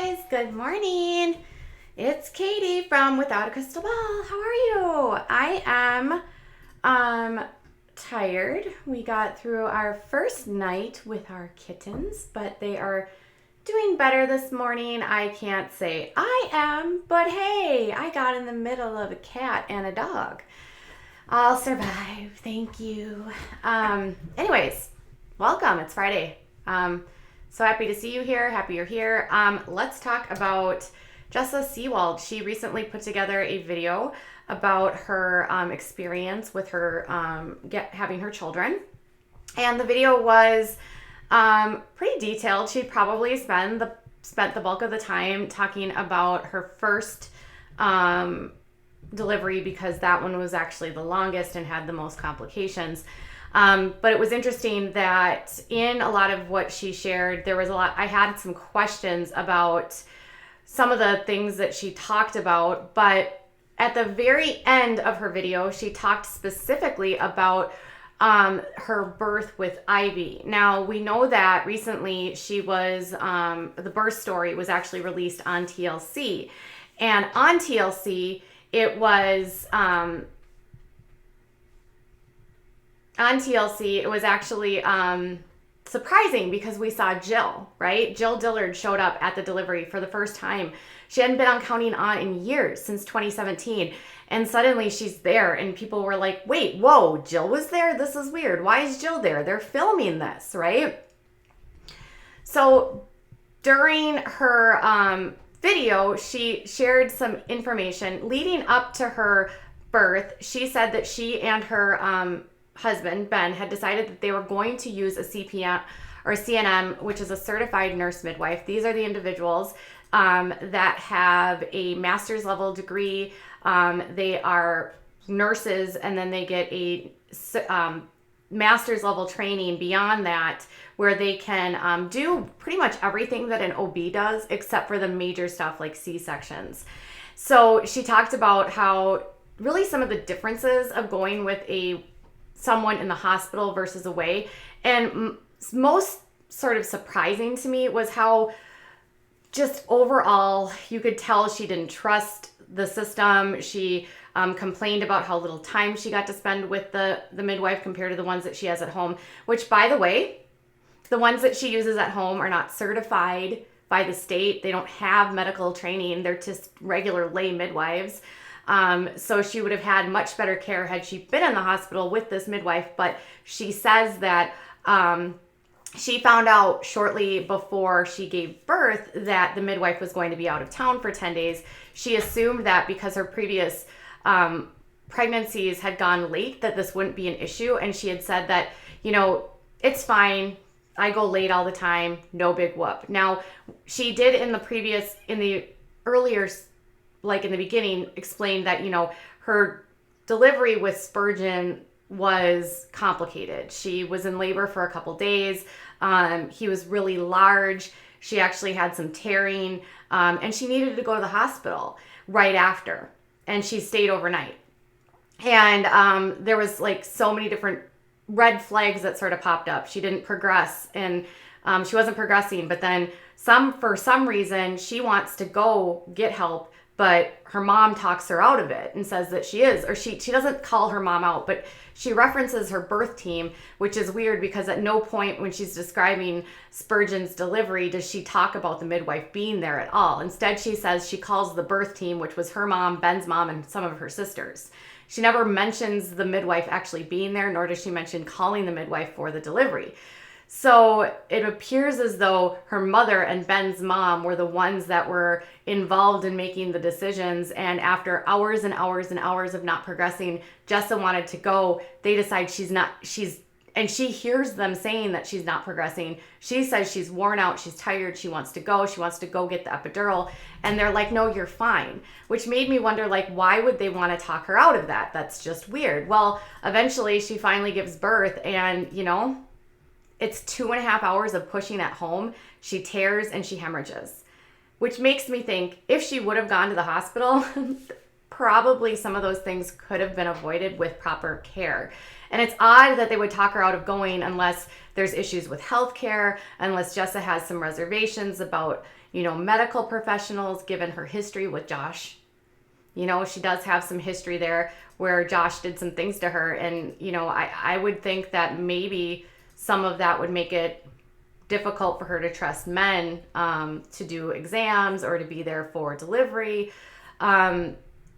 guys, good morning. It's Katie from Without a Crystal Ball. How are you? I am tired. We got through our first night with our kittens, but they are doing better this morning. I can't say I am, but hey, I got in the middle of a cat and a dog. I'll survive. Thank you. Anyways, welcome. It's Friday. So happy to see you here. Happy you're here. Let's talk about Jessa Seewald. She recently put together a video about her experience with her having her children. And the video was pretty detailed. She probably spent the bulk of the time talking about her first delivery because that one was actually the longest and had the most complications. But it was interesting that in a lot of what she shared, I had some questions about some of the things that she talked about, but at the very end of her video, she talked specifically about her birth with Ivy. Now, we know that recently the birth story was actually released on TLC. And on TLC, it was actually surprising because we saw Jill, right? Jill Dillard showed up at the delivery for the first time. She hadn't been on Counting On in years, since 2017. And suddenly she's there and people were like, wait, whoa, Jill was there? This is weird. Why is Jill there? They're filming this, right? So during her video, she shared some information leading up to her birth. She said that she and her husband, Ben, had decided that they were going to use a CPM or CNM, which is a certified nurse midwife. These are the individuals that have a master's level degree. They are nurses, and then they get a master's level training beyond that, where they can do pretty much everything that an OB does, except for the major stuff like C-sections. So she talked about how really some of the differences of going with someone in the hospital versus away. And most sort of surprising to me was how just overall you could tell she didn't trust the system. She complained about how little time she got to spend with the midwife compared to the ones that she has at home, which, by the way, the ones that she uses at home are not certified by the state. They don't have medical training. They're just regular lay midwives. So she would have had much better care had she been in the hospital with this midwife. But she says that she found out shortly before she gave birth that the midwife was going to be out of town for 10 days. She assumed that because her previous pregnancies had gone late, that this wouldn't be an issue. And she had said that, it's fine. I go late all the time. No big whoop. Now, she did in the earlier, like in the beginning, explain that, her delivery with Spurgeon was complicated. She was in labor for a couple days. He was really large. She actually had some tearing, and she needed to go to the hospital right after. And she stayed overnight. And there was like so many different red flags that sort of popped up. She didn't progress, and she wasn't progressing. But then for some reason, she wants to go get help, but her mom talks her out of it and says that she is, or she doesn't call her mom out, but she references her birth team, which is weird because at no point when she's describing Spurgeon's delivery does she talk about the midwife being there at all. Instead, she says she calls the birth team, which was her mom, Ben's mom, and some of her sisters. She never mentions the midwife actually being there, nor does she mention calling the midwife for the delivery. So it appears as though her mother and Ben's mom were the ones that were involved in making the decisions. And after hours and hours and hours of not progressing, Jessa wanted to go. They decide and she hears them saying that she's not progressing. She says she's worn out, she's tired, she wants to go get the epidural. And they're like, no, you're fine. Which made me wonder, like, why would they want to talk her out of that? That's just weird. Well, eventually she finally gives birth, and, it's 2.5 hours of pushing at home. She tears and she hemorrhages, which makes me think if she would have gone to the hospital, probably some of those things could have been avoided with proper care. And it's odd that they would talk her out of going unless there's issues with healthcare, unless Jessa has some reservations about, medical professionals, given her history with Josh. She does have some history there where Josh did some things to her. And, I would think that maybe some of that would make it difficult for her to trust men to do exams or to be there for delivery.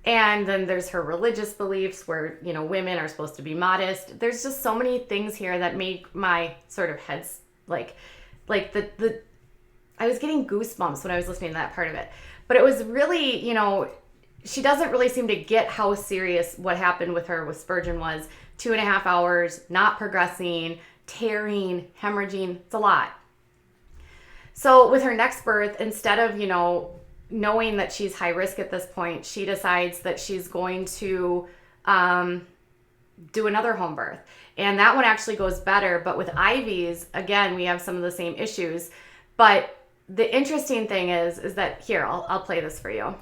And then there's her religious beliefs where, women are supposed to be modest. There's just so many things here that make my sort of heads like I was getting goosebumps when I was listening to that part of it. But it was really, she doesn't really seem to get how serious what happened with her with Spurgeon was. 2.5 hours, not progressing, tearing, hemorrhaging. It's a lot. So with her next birth, instead of, knowing that she's high risk at this point, she decides that she's going to do another home birth. And that one actually goes better. But with Ivy's, again, we have some of the same issues. But the interesting thing is that, here, I'll play this for you.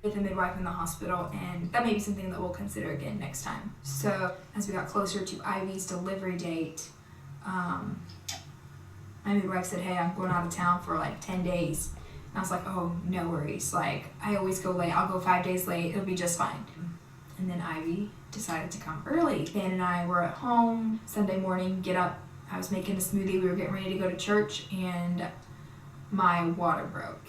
With a midwife in the hospital, and that may be something that we'll consider again next time. So as we got closer to Ivy's delivery date, my midwife said, hey, I'm going out of town for like 10 days. And I was like, oh, no worries. Like, I always go late. I'll go 5 days late. It'll be just fine. And then Ivy decided to come early. Dan and I were at home Sunday morning, get up. I was making a smoothie. We were getting ready to go to church, and my water broke.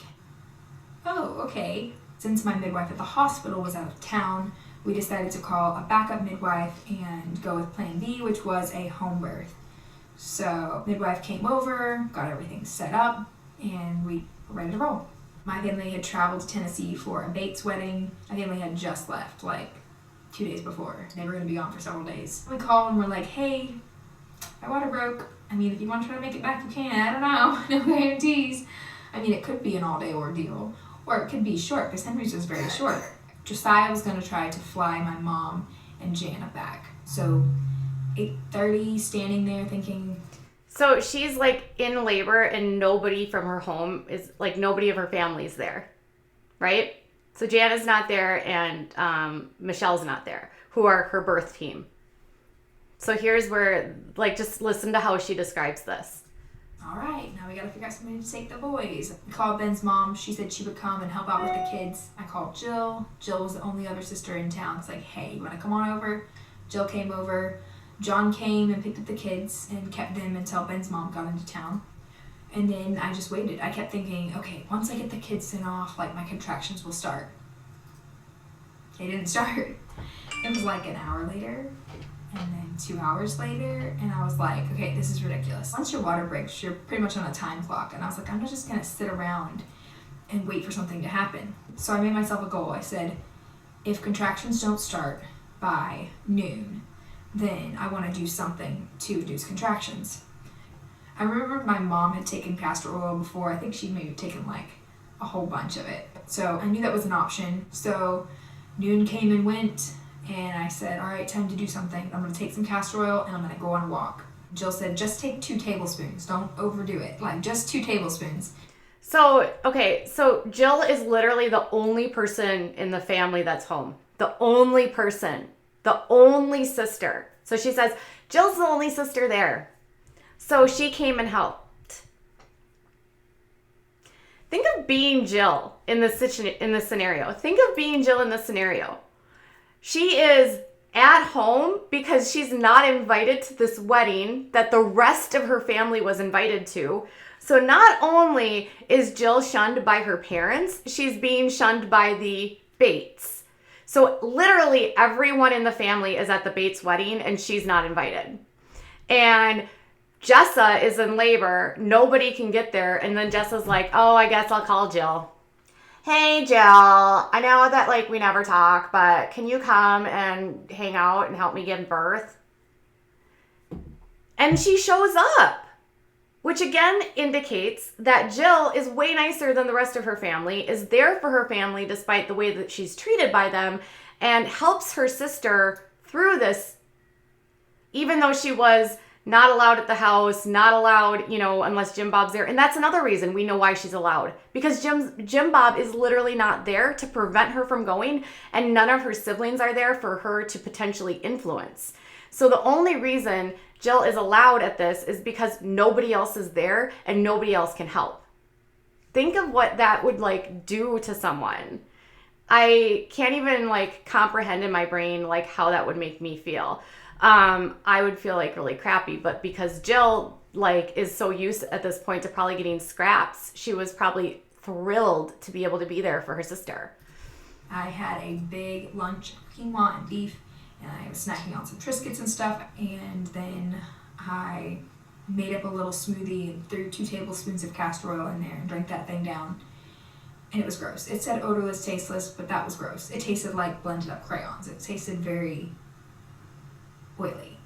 Oh, okay. Since my midwife at the hospital was out of town, we decided to call a backup midwife and go with plan B, which was a home birth. So midwife came over, got everything set up, and we were ready to roll. My family had traveled to Tennessee for a Bates wedding. My family had just left like 2 days before. They were going to be gone for several days. We called and we're like, hey, my water broke. I mean, if you want to try to make it back, you can. I don't know. No guarantees. I mean, it could be an all-day ordeal, or it could be short, because Henry's was very short. Josiah was going to try to fly my mom and Jana back. So 8:30, standing there thinking. So she's like in labor and nobody from her home is like, nobody of her family's there, right? So Jana's not there and Michelle's not there, who are her birth team. So here's where, like, just listen to how she describes this. All right, now we got to figure out somebody to take the boys. We called Ben's mom. She said she would come and help out with the kids. I called Jill. Jill was the only other sister in town. It's like, hey, you want to come on over? Jill came over. John came and picked up the kids and kept them until Ben's mom got into town. And then I just waited. I kept thinking, okay, once I get the kids sent off, like, my contractions will start. They didn't start. It was like an hour later, and then 2 hours later, and I was like, okay, this is ridiculous. Once your water breaks, you're pretty much on a time clock. And I was like, I'm not just gonna sit around and wait for something to happen. So I made myself a goal. I said, if contractions don't start by noon, then I want to do something to reduce contractions. I remember my mom had taken castor oil before. I think she'd maybe taken like a whole bunch of it. So I knew that was an option. So noon came and went, and I said, all right, time to do something. I'm going to take some castor oil and I'm going to go on a walk. Jill said, just take 2 tablespoons. Don't overdo it. Like, just 2 tablespoons. So, okay, so Jill is literally the only person in the family that's home. The only person. The only sister. So she says, Jill's the only sister there. So she came and helped. Think of being Jill in this scenario. Think of being Jill in this scenario. She is at home because she's not invited to this wedding that the rest of her family was invited to. So not only is Jill shunned by her parents, she's being shunned by the Bates. So literally everyone in the family is at the Bates wedding and she's not invited. And Jessa is in labor. Nobody can get there. And then Jessa's like, oh, I guess I'll call Jill. Hey, Jill, I know that, like, we never talk, but can you come and hang out and help me give birth? And she shows up, which again indicates that Jill is way nicer than the rest of her family, is there for her family despite the way that she's treated by them, and helps her sister through this, even though she was not allowed at the house, not allowed, unless Jim Bob's there. And that's another reason we know why she's allowed, because Jim Bob is literally not there to prevent her from going, and none of her siblings are there for her to potentially influence. So the only reason Jill is allowed at this is because nobody else is there and nobody else can help. Think of what that would do to someone. I can't even comprehend in my brain how that would make me feel. I would feel really crappy, but because Jill is so used at this point to probably getting scraps, she was probably thrilled to be able to be there for her sister. I had a big lunch of quinoa and beef, and I was snacking on some Triscuits and stuff, and then I made up a little smoothie and threw 2 tablespoons of castor oil in there and drank that thing down. And it was gross. It said odorless, tasteless, but that was gross. It tasted like blended up crayons. It tasted very oily.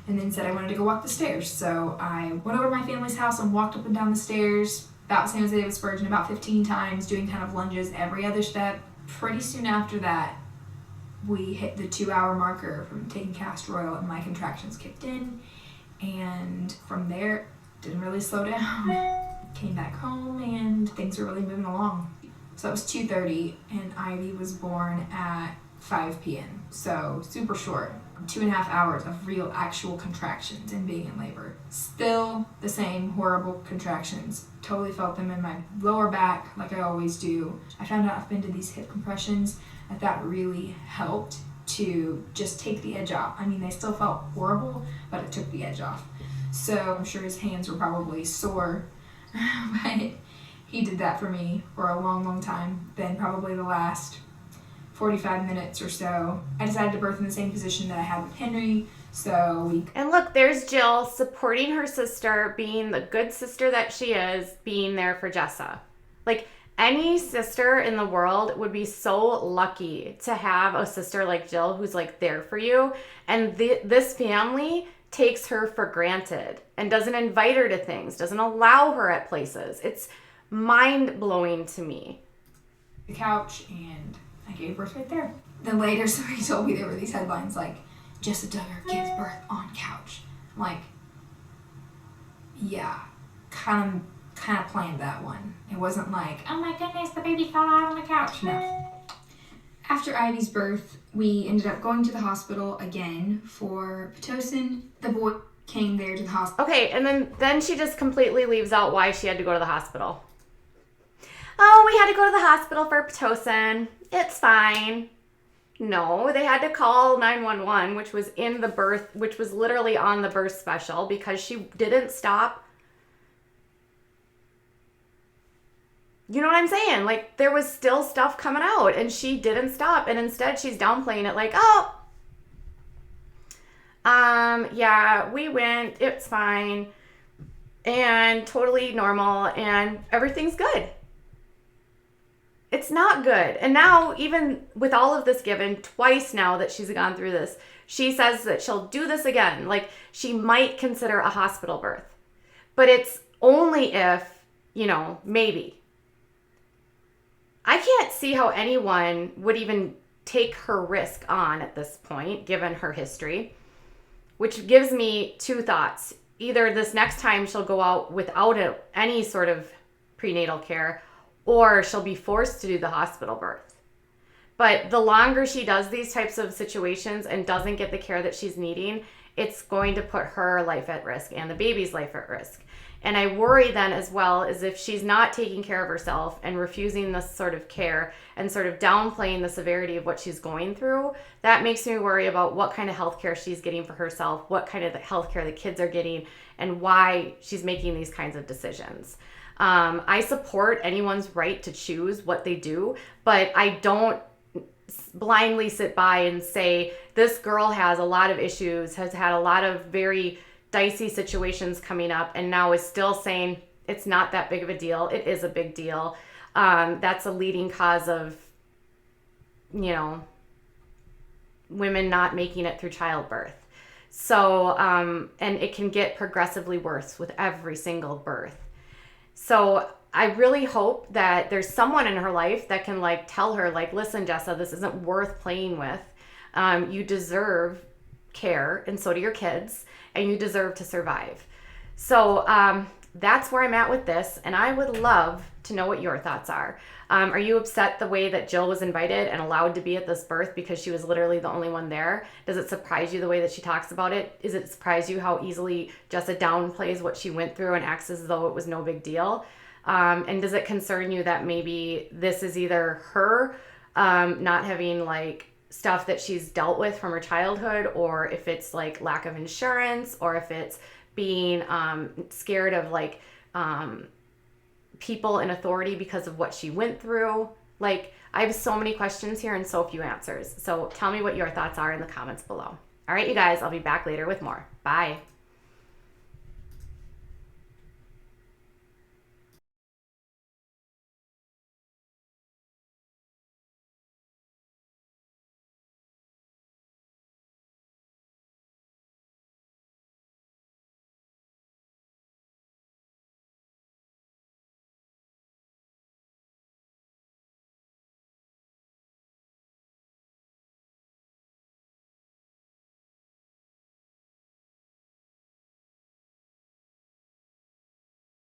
And then said I wanted to go walk the stairs. So I went over to my family's house and walked up and down the stairs about San Jose David Spurgeon about 15 times, doing kind of lunges every other step. Pretty soon after that, we hit the 2-hour marker from taking castor oil, and my contractions kicked in. And from there, didn't really slow down. Came back home and things were really moving along. So it was 2:30 and Ivy was born at 5 p.m. So super short. 2.5 hours of real actual contractions and being in labor. Still the same horrible contractions. Totally felt them in my lower back like I always do. I found out I've been to these hip compressions that really helped to just take the edge off. I mean, they still felt horrible, but it took the edge off. So I'm sure his hands were probably sore, but he did that for me for a long, long time. Then probably the last 45 minutes or so, I decided to birth in the same position that I had with Henry. And look, there's Jill supporting her sister, being the good sister that she is, being there for Jessa. Any sister in the world would be so lucky to have a sister like Jill who's there for you. And this family takes her for granted and doesn't invite her to things, doesn't allow her at places. It's mind-blowing to me. The couch, and I gave birth right there. Then later somebody told me there were these headlines like, Jessa Duggar gives birth on couch. I'm like, yeah, kind of planned that one. It wasn't like, oh my goodness, the baby fell out on the couch. No. After Ivy's birth, we ended up going to the hospital again for Pitocin. The boy came there to the hospital. Okay, and then she just completely leaves out why she had to go to the hospital. Oh, we had to go to the hospital for Pitocin. It's fine. No, they had to call 911, which was literally on the birth special, because she didn't stop. You know what I'm saying? There was still stuff coming out and she didn't stop. And instead she's downplaying it yeah, we went, it's fine. And totally normal and everything's good. It's not good. And now, even with all of this given, twice now that she's gone through this, she says that she'll do this again. She might consider a hospital birth. But it's only if, maybe. I can't see how anyone would even take her risk on at this point, given her history, which gives me 2 thoughts. Either this next time she'll go out without any sort of prenatal care, or she'll be forced to do the hospital birth. But the longer she does these types of situations and doesn't get the care that she's needing, it's going to put her life at risk and the baby's life at risk. And I worry then as well is if she's not taking care of herself and refusing this sort of care and sort of downplaying the severity of what she's going through, that makes me worry about what kind of health care she's getting for herself, what kind of health care the kids are getting, and why she's making these kinds of decisions. I support anyone's right to choose what they do, but I don't blindly sit by and say, this girl has a lot of issues, has had a lot of very dicey situations coming up, and now is still saying it's not that big of a deal. It is a big deal. That's a leading cause of, women not making it through childbirth. So, and it can get progressively worse with every single birth. So I really hope that there's someone in her life that can tell her, listen, Jessa, this isn't worth playing with. You deserve care, and so do your kids, and you deserve to survive. So that's where I'm at with this, and I would love to know what your thoughts are. Are you upset the way that Jill was invited and allowed to be at this birth because she was literally the only one there? Does it surprise you the way that she talks about it? Does it surprise you how easily Jessa downplays what she went through and acts as though it was no big deal? And does it concern you that maybe this is either her not having like stuff that she's dealt with from her childhood, or if it's like lack of insurance, or if it's being scared of like people in authority because of what she went through? Like, I have so many questions here and so few answers. So tell me what your thoughts are in the comments below. All right, you guys, I'll be back later with more. Bye.